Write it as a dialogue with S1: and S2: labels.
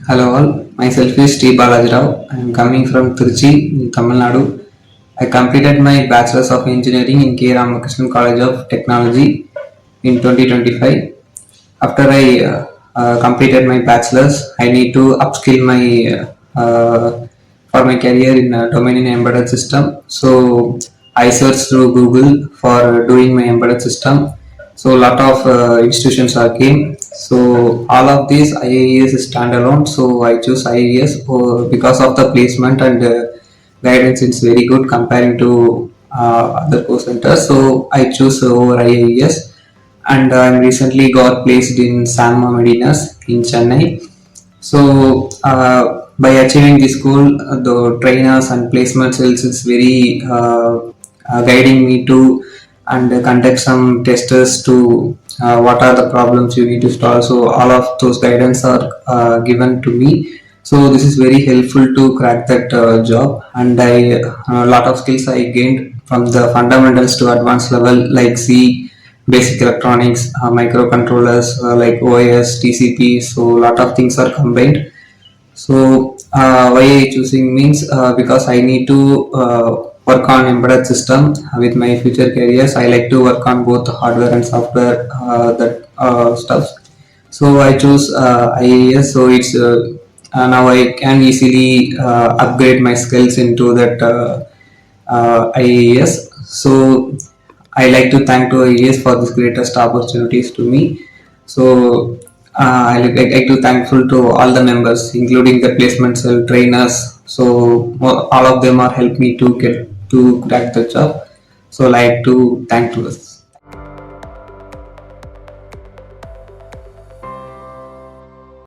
S1: Hello all, myself is Sribalajirao. I am coming from Trichy in Tamil Nadu. I completed my Bachelor's of Engineering in K. Ramakrishnan College of Technology in 2025. After I completed my Bachelor's, I need to upskill my for my career in domain in embedded system. So I searched through Google for doing my embedded system. So a lot of institutions are came. So all of these IIES is standalone. So I choose IIES because of the placement and guidance is very good comparing to other course centers. So I choose over IIES, and I recently got placed in Sanma Medineers in Chennai. So by achieving this goal, the trainers and placement cells is very guiding me to and conduct some testers to what are the problems you need to solve. So all of those guidance are given to me. So this is very helpful to crack that job, and I a lot of skills I gained from the fundamentals to advanced level like C, basic electronics, microcontrollers like OS, TCP. So a lot of things are combined. So why I choosing means because I need to work on embedded system with my future careers. I like to work on both hardware and software that stuff. So I choose IAS. So it's now I can easily upgrade my skills into that IAS. So I like to thank to IAS for this greatest opportunities to me. So I to thankful to all the members, including the placement cell trainers. So all of them are helped me to get to crack the job. So I like to thank to us.